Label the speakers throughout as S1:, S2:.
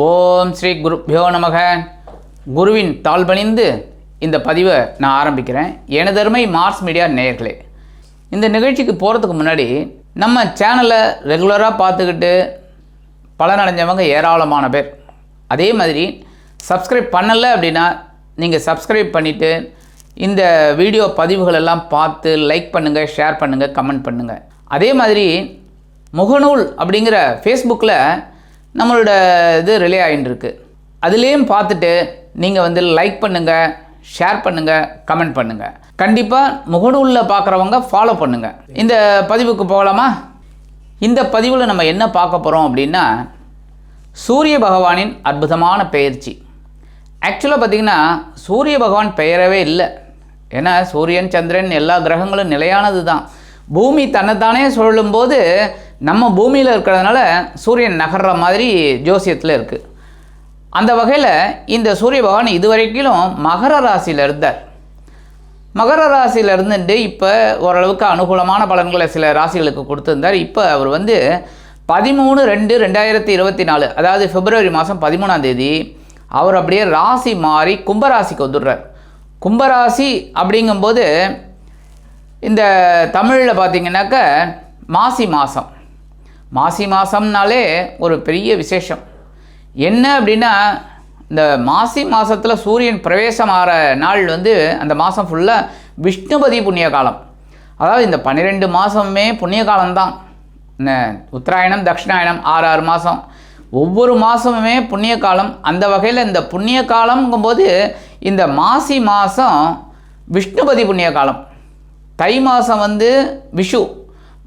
S1: ஓம் ஸ்ரீ குருப்யோ நமக. குருவின் தாழ் பணிந்து இந்த பதிவை நான் ஆரம்பிக்கிறேன். எனதருமை மார்ஸ் மீடியா நேயர்களே, இந்த நிகழ்ச்சிக்கு போகிறதுக்கு முன்னாடி நம்ம சேனலை ரெகுலராக பார்த்துக்கிட்டு பலனடைஞ்சவங்க ஏராளமான பேர். அதே மாதிரி சப்ஸ்கிரைப் பண்ணலை அப்படின்னா நீங்கள் சப்ஸ்கிரைப் பண்ணிவிட்டு இந்த வீடியோ பதிவுகள் எல்லாம் பார்த்து லைக் பண்ணுங்கள், ஷேர் பண்ணுங்கள், கமெண்ட் பண்ணுங்கள். அதே மாதிரி முகநூல் அப்படிங்கிற ஃபேஸ்புக்கில் நம்மளோட இது ரிலே ஆகிட்டுருக்கு. அதுலேயும் பார்த்துட்டு நீங்கள் லைக் பண்ணுங்கள், ஷேர் பண்ணுங்கள், கமெண்ட் பண்ணுங்கள். கண்டிப்பாக முகநூலில் பார்க்குறவங்க ஃபாலோ பண்ணுங்கள். இந்த பதிவுக்கு போகலாமா? இந்த பதிவில் நம்ம என்ன பார்க்க போகிறோம் அப்படின்னா, சூரிய பகவானின் அற்புதமான பெயர்ச்சி. ஆக்சுவலாக பார்த்திங்கன்னா சூரிய பகவான் பெயரவே இல்லை. ஏன்னா சூரியன், சந்திரன் எல்லா கிரகங்களும் நிலையானது தான். பூமி தன்னைத்தானே சொல்லும்போது நம்ம பூமியில் இருக்கிறதுனால சூரியன் நகர்ற மாதிரி ஜோசியத்தில் இருக்குது. அந்த வகையில் இந்த சூரிய பகவான் இதுவரைக்கும் மகர ராசியில் இருந்தார். மகர ராசியில் இருந்துட்டு இப்போ ஓரளவுக்கு அனுகூலமான பலன்களை சில ராசிகளுக்கு கொடுத்துருந்தார். இப்போ அவர் 13/2/2024 அதாவது பிப்ரவரி மாதம் 13ஆம் தேதி அவர் அப்படியே ராசி மாறி கும்பராசிக்கு வந்துடுறார். கும்பராசி அப்படிங்கும்போது இந்த தமிழில் பார்த்திங்கனாக்க மாசி மாதம்னாலே ஒரு பெரிய விசேஷம். என்ன அப்படின்னா, இந்த மாசி மாதத்தில் சூரியன் பிரவேசம் ஆகிற நாள் அந்த மாதம் ஃபுல்லாக விஷ்ணுபதி புண்ணிய காலம். அதாவது இந்த 12 மாதமே புண்ணிய காலம்தான். உத்தராயணம், தட்சிணாயணம் 6 மாதம், ஒவ்வொரு மாதமுமே புண்ணிய காலம். அந்த வகையில் இந்த புண்ணிய காலம்ங்கும்போது இந்த மாசி மாதம் விஷ்ணுபதி புண்ணிய காலம். தை மாதம் விஷு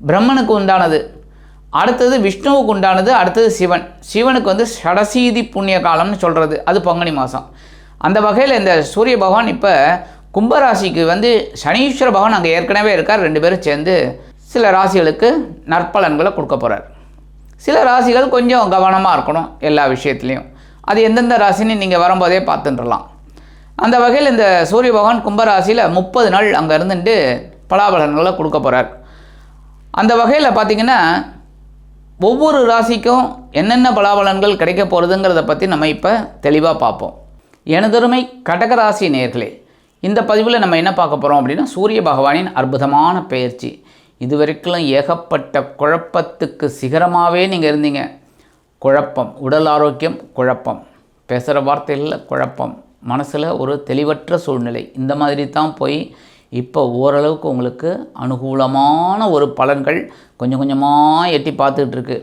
S1: பிரம்மனுக்கு உண்டானது, அடுத்தது விஷ்ணுவுக்கு உண்டானது, அடுத்தது சிவனுக்கு ஷடசீதி புண்ணிய காலம்னு சொல்கிறது, அது பங்குனி மாதம். அந்த வகையில் இந்த சூரிய பகவான் இப்போ கும்பராசிக்கு சனீஸ்வர பகவான் அங்கே ஏற்கனவே இருக்கார். 2 பேரும் சேர்ந்து சில ராசிகளுக்கு நற்பலன்களை கொடுக்க போகிறார். சில ராசிகள் கொஞ்சம் கவனமாக இருக்கணும் எல்லா விஷயத்துலேயும். அது எந்தெந்த ராசின்னு நீங்கள் வரும்போதே பார்த்துட்டுலாம். அந்த வகையில் இந்த சூரிய பகவான் கும்பராசியில் 30 நாள் அங்கே இருந்துட்டு பலாபலன்களை கொடுக்க போகிறார். அந்த வகையில் பார்த்திங்கன்னா ஒவ்வொரு ராசிக்கும் என்னென்ன பலாபலன்கள் கிடைக்க போகிறதுங்கிறத பற்றி நம்ம இப்போ தெளிவாக பார்ப்போம். எனதருமை கடகராசி நேயர்களே, இந்த பதிவில் நம்ம என்ன பார்க்க போகிறோம் அப்படின்னா, சூரிய பகவானின் அற்புதமான பெயர்ச்சி. இதுவரைக்கும் ஏகப்பட்ட குழப்பத்துக்கு சிகரமாகவே நீங்கள் இருந்தீங்க. குழப்பம், உடல் ஆரோக்கியம் குழப்பம், பேசுகிற வார்த்தைகளில் குழப்பம், மனசில் ஒரு தெளிவற்ற சூழ்நிலை, இந்த மாதிரி தான் போய் இப்போ ஓரளவுக்கு உங்களுக்கு அனுகூலமான ஒரு பலன்கள் கொஞ்சம் கொஞ்சமாக எட்டி பார்த்துட்ருக்கு.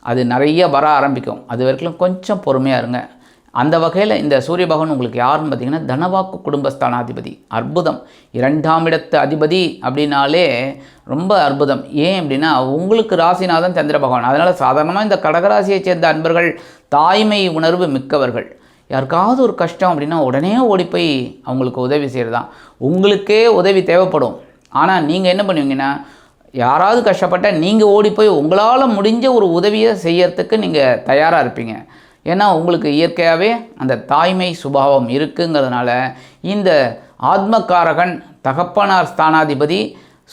S1: அது நிறைய வர ஆரம்பிக்கும். அது வரைக்கும் கொஞ்சம் பொறுமையாக இருங்க. அந்த வகையில் இந்த சூரிய பகவான் உங்களுக்கு யாருன்னு பார்த்திங்கன்னா, தனவாக்கு குடும்பஸ்தானாதிபதி. அற்புதம். 2ஆம் இடத்து அதிபதி அப்படின்னாலே ரொம்ப அற்புதம். ஏன் அப்படின்னா உங்களுக்கு ராசிநாதன் சந்திர பகவான். அதனால் சாதாரணமாக இந்த கடகராசியை சேர்ந்த அன்பர்கள் தாய்மை உணர்வு மிக்கவர்கள். யாருக்காவது ஒரு கஷ்டம் அப்படின்னா உடனே ஓடி போய் அவங்களுக்கு உதவி செய்கிறது தான். உங்களுக்கே உதவி தேவைப்படும். ஆனால் நீங்கள் என்ன பண்ணுவீங்கன்னா, யாராவது கஷ்டப்பட்டால் நீங்கள் ஓடி போய் உங்களால் முடிஞ்ச ஒரு உதவியை செய்யறதுக்கு நீங்கள் தயாராக இருப்பீங்க. ஏன்னா உங்களுக்கு இயற்கையாகவே அந்த தாய்மை சுபாவம் இருக்குங்கிறதுனால இந்த ஆத்மகாரகன் தகப்பனார் ஸ்தானாதிபதி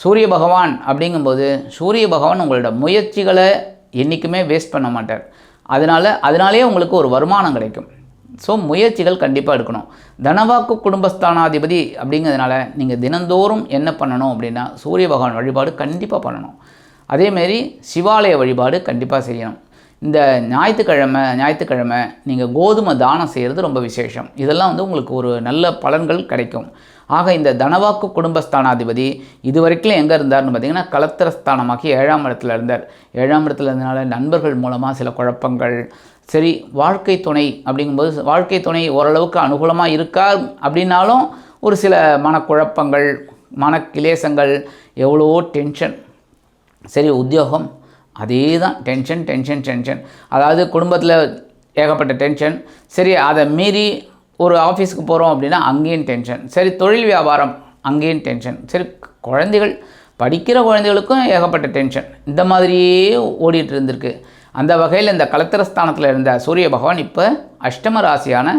S1: சூரிய பகவான் அப்படிங்கும்போது சூரிய பகவான் உங்களோட முயற்சிகளை என்றைக்குமே வேஸ்ட் பண்ண மாட்டார். அதனாலேயே உங்களுக்கு ஒரு வருமானம் கிடைக்கும். ஸோ முயற்சிகள் கண்டிப்பாக எடுக்கணும். தனவாக்கு குடும்பஸ்தானாதிபதி அப்படிங்கிறதுனால நீங்கள் தினந்தோறும் என்ன பண்ணணும் அப்படின்னா, சூரிய பகவான் வழிபாடு கண்டிப்பாக பண்ணணும். அதேமாரி சிவாலய வழிபாடு கண்டிப்பாக செய்யணும். இந்த ஞாயிற்றுக்கிழமை நீங்கள் கோதுமை தானம் செய்கிறது ரொம்ப விசேஷம். இதெல்லாம் உங்களுக்கு ஒரு நல்ல பலன்கள் கிடைக்கும். ஆக இந்த தனவாக்கு குடும்பஸ்தானாதிபதி இதுவரைக்கும் எங்கே இருந்தார்னு பார்த்திங்கன்னா, கலத்திரஸ்தானமாக்கி 7ஆம் இடத்துல இருந்தார். 7ஆம் இடத்துல இருந்தனால நண்பர்கள் மூலமாக சில குழப்பங்கள். சரி, வாழ்க்கை துணை அப்படிங்கும்போது வாழ்க்கை துணை ஓரளவுக்கு அனுகூலமாக இருக்கா அப்படின்னாலும் ஒரு சில மனக்குழப்பங்கள், மனக்கிலேசங்கள், எவ்வளவோ டென்ஷன். சரி, உத்தியோகம் அதே தான், டென்ஷன். அதாவது குடும்பத்தில் ஏகப்பட்ட டென்ஷன். சரி, அதை மீறி ஒரு ஆஃபீஸுக்கு போகிறோம் அப்படின்னா அங்கேயும் டென்ஷன். சரி, தொழில் வியாபாரம் அங்கேயும் டென்ஷன். சரி, குழந்தைகள் படிக்கிற குழந்தைகளுக்கும் ஏகப்பட்ட டென்ஷன். இந்த மாதிரியே ஓடிட்டு இருந்திருக்கு. அந்த வகையில் இந்த கலத்திரஸ்தானத்தில் இருந்த சூரிய பகவான் இப்போ அஷ்டம ராசியான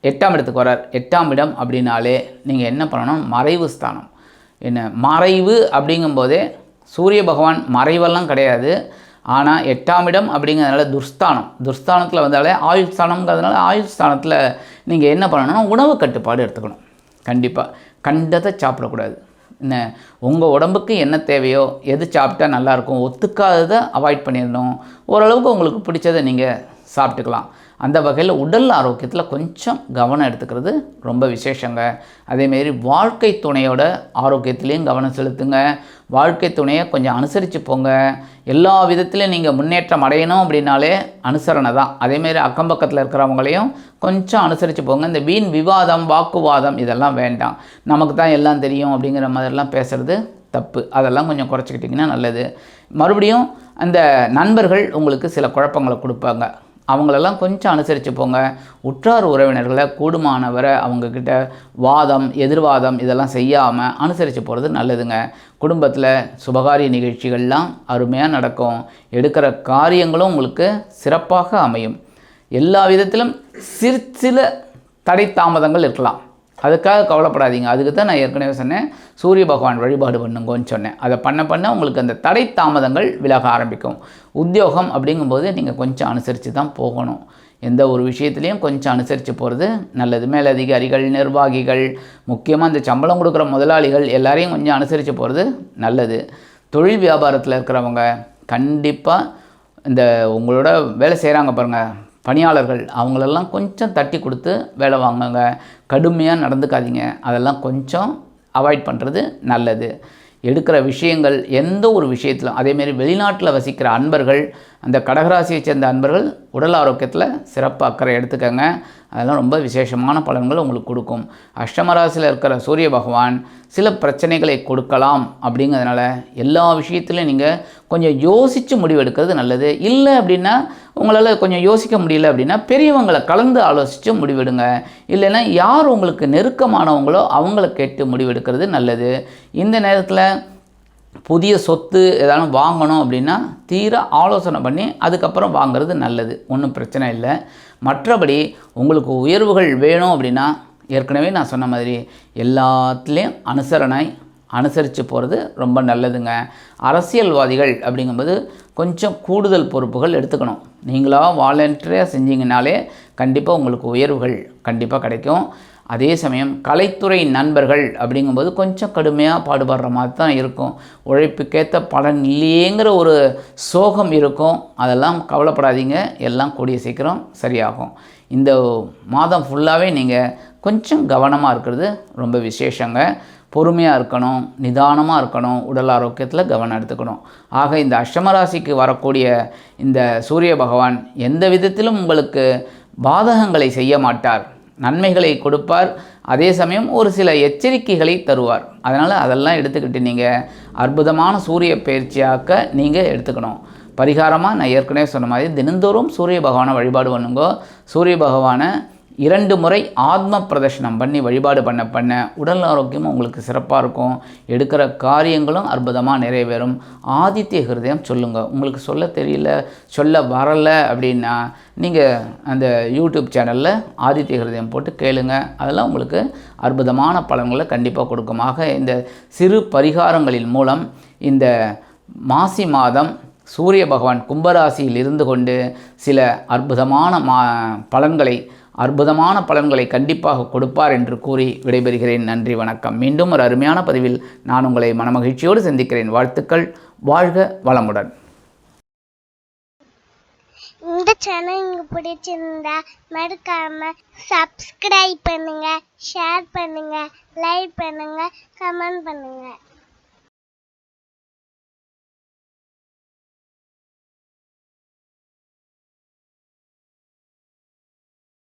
S1: 8ஆம் இடத்துக்கு வரார். 8ஆம் இடம் அப்படின்னாலே நீங்கள் என்ன பண்ணணும், மறைவு ஸ்தானம். என்ன மறைவு அப்படிங்கும்போதே சூரிய பகவான் மறைவெல்லாம் கிடையாது. ஆனால் 8ஆம் இடம் அப்படிங்கிறதுனால துர்ஸ்தானத்தில் வந்தாலே ஆயுள் ஸ்தானம்ங்கிறதுனால ஆயுள் ஸ்தானத்தில் நீங்கள் என்ன பண்ணணும்னா உணவு கட்டுப்பாடு எடுத்துக்கணும். கண்டிப்பாக கண்டதை சாப்பிடக்கூடாது. என்ன உங்கள் உடம்புக்கு என்ன தேவையோ எது சாப்பிட்டா நல்லாயிருக்கும், ஒத்துக்காததை அவாய்ட் பண்ணிடணும். ஓரளவுக்கு உங்களுக்கு பிடிச்சதை நீங்கள் சாப்பிட்டுக்கலாம். அந்த வகையில் உடல் ஆரோக்கியத்தில் கொஞ்சம் கவனம் எடுத்துக்கிறது ரொம்ப விசேஷங்க. அதேமாரி வாழ்க்கை துணையோட ஆரோக்கியத்துலேயும் கவனம் செலுத்துங்க. வாழ்க்கை துணையை கொஞ்சம் அனுசரித்து போங்க. எல்லா விதத்துலையும் நீங்கள் முன்னேற்றம் அடையணும் அப்படின்னாலே அனுசரணை தான். அதேமாரி அக்கம் பக்கத்தில் இருக்கிறவங்களையும் கொஞ்சம் அனுசரித்து போங்க. இந்த வீண் விவாதம், வாக்குவாதம் இதெல்லாம் வேண்டாம். நமக்கு தான் எல்லாம் தெரியும் அப்படிங்கிற மாதிரிலாம் பேசுகிறது தப்பு. அதெல்லாம் கொஞ்சம் குறைச்சிக்கிட்டிங்கன்னா நல்லது. மறுபடியும் அந்த நண்பர்கள் உங்களுக்கு சில குழப்பங்களை கொடுப்பாங்க. அவங்களெல்லாம் கொஞ்சம் அனுசரித்து போங்க. உற்றார் உறவினர்களை கூடுமானவரை அவங்கக்கிட்ட வாதம், எதிர்வாதம் இதெல்லாம் செய்யாமல் அனுசரித்து போகிறது நல்லதுங்க. குடும்பத்தில் சுபகாரிய நிகழ்ச்சிகள்லாம் அருமையாக நடக்கும். எடுக்கிற காரியங்களும் உங்களுக்கு சிறப்பாக அமையும். எல்லா விதத்திலும் சில தடை தாமதங்கள் இருக்கலாம். அதுக்காக கவலைப்படாதீங்க. அதுக்கு தான் நான் ஏற்கனவே சொன்னேன், சூரிய பகவான் வழிபாடு பண்ணுங்கன்னு சொன்னேன். அதை பண்ண உங்களுக்கு அந்த தடை தாமதங்கள் விலக ஆரம்பிக்கும். உத்தியோகம் அப்படிங்கும்போது நீங்கள் கொஞ்சம் அனுசரித்து தான் போகணும். எந்த ஒரு விஷயத்துலையும் கொஞ்சம் அனுசரித்து போகிறது நல்லது. மேலதிகாரிகள், நிர்வாகிகள், முக்கியமாக இந்த சம்பளம் கொடுக்குற முதலாளிகள் எல்லாரையும் கொஞ்சம் அனுசரித்து போகிறது நல்லது. தொழில் வியாபாரத்தில் இருக்கிறவங்க கண்டிப்பாக இந்த உங்களோட வேலை செய்கிறாங்க பாருங்கள் பணியாளர்கள், அவங்களெல்லாம் கொஞ்சம் தட்டி கொடுத்து வேலை வாங்குங்க. கடுமையாக நடந்துக்காதீங்க. அதெல்லாம் கொஞ்சம் அவாய்ட் பண்ணுறது நல்லது. எடுக்கிற விஷயங்கள் எந்த ஒரு விஷயத்திலும் அதேமாரி வெளிநாட்டில் வசிக்கிற அன்பர்கள், அந்த கடகராசியை சேர்ந்த அன்பர்கள் உடல் ஆரோக்கியத்தில் சிறப்பு அக்கறை எடுத்துக்கங்க. அதெல்லாம் ரொம்ப விசேஷமான பலன்கள் உங்களுக்கு கொடுக்கும். அஷ்டமராசியில் இருக்கிற சூரிய பகவான் சில பிரச்சனைகளை கொடுக்கலாம். அப்படிங்கிறதுனால எல்லா விஷயத்துலையும் நீங்கள் கொஞ்சம் யோசித்து முடிவெடுக்கிறது நல்லது. இல்லை அப்படின்னா உங்களால் கொஞ்சம் யோசிக்க முடியல அப்படின்னா பெரியவங்களை கலந்து ஆலோசித்து முடிவெடுங்க. இல்லைன்னா யார் உங்களுக்கு நெருக்கமானவங்களோ அவங்கள கேட்டு முடிவெடுக்கிறது நல்லது. இந்த நேரத்தில் புதிய சொத்து ஏதாவது வாங்கணும் அப்படின்னா தீர ஆலோசனை பண்ணி அதுக்கப்புறம் வாங்கிறது நல்லது. ஒன்றும் பிரச்சனை இல்லை. மற்றபடி உங்களுக்கு உயர்வுகள் வேணும் அப்படின்னா ஏற்கனவே நான் சொன்ன மாதிரி எல்லாத்துலேயும் அனுசரித்து போகிறது ரொம்ப நல்லதுங்க. அரசியல்வாதிகள் அப்படிங்கும்போது கொஞ்சம் கூடுதல் பொறுப்புகள் எடுத்துக்கணும். நீங்களாக வாலண்டரியாக செஞ்சீங்கனாலே கண்டிப்பாக உங்களுக்கு உயர்வுகள் கண்டிப்பாக கிடைக்கும். அதே சமயம் கலைத்துறை நண்பர்கள் அப்படிங்கும்போது கொஞ்சம் கடுமையாக பாடுபடுற மாதிரி தான் இருக்கும். உழைப்புக்கேற்ற பலன் இல்லையேங்கிற ஒரு சோகம் இருக்கும். அதெல்லாம் கவலைப்படாதீங்க. எல்லாம் கூடிய சீக்கிரம் சரியாகும். இந்த மாதம் ஃபுல்லாகவே நீங்கள் கொஞ்சம் கவனமாக இருக்கிறது ரொம்ப விசேஷங்க. பொறுமையாக இருக்கணும், நிதானமாக இருக்கணும், உடல் ஆரோக்கியத்தில் கவனம் எடுத்துக்கணும். ஆக இந்த அஷ்டமராசிக்கு வரக்கூடிய இந்த சூரிய பகவான் எந்த விதத்திலும் உங்களுக்கு பாதகங்களை செய்ய மாட்டார், நன்மைகளை கொடுப்பார். அதே சமயம் ஒரு சில எச்சரிக்கைகளை தருவார். அதனால் அதெல்லாம் எடுத்துக்கிட்டு நீங்கள் அற்புதமான சூரிய பயிற்சியாக்க நீங்கள் எடுத்துக்கணும். பரிகாரமாக நான் ஏற்கனவே சொன்ன மாதிரி தினந்தோறும் சூரிய பகவானை வழிபாடு பண்ணுங்க. சூரிய பகவானை 2 முறை ஆத்ம பிரதர்ஷனம் பண்ணி வழிபாடு பண்ண உடல் ஆரோக்கியமும் உங்களுக்கு சிறப்பாக இருக்கும். எடுக்கிற காரியங்களும் அற்புதமாக நிறைவேறும். ஆதித்ய ஹிருதயம் சொல்லுங்கள். உங்களுக்கு சொல்ல தெரியல, சொல்ல வரலை அப்படின்னா நீங்கள் அந்த யூடியூப் சேனலில் ஆதித்ய ஹிருதயம் போட்டு கேளுங்க. அதெல்லாம் உங்களுக்கு அற்புதமான பலன்களை கண்டிப்பாக கொடுக்கும். ஆக இந்த சிறு பரிகாரங்களின் மூலம் இந்த மாசி மாதம் சூரிய பகவான் கும்பராசியில் இருந்து கொண்டு சில அற்புதமான பலன்களை கண்டிப்பாக கொடுப்பார் என்று கூறி விடைபெறுகிறேன். நன்றி, வணக்கம். மீண்டும் ஒரு அருமையான பதிவில் நான் உங்களை மனமகிழ்ச்சியோடு சந்திக்கிறேன். வாழ்த்துக்கள். வாழ்க வளமுடன்.
S2: இந்த சேனல் உங்களுக்கு பிடிச்சிருந்தா மறக்காம சப்ஸ்கிரைப் பண்ணுங்க, ஷேர் பண்ணுங்க, லைக் பண்ணுங்க, கமெண்ட் பண்ணுங்க.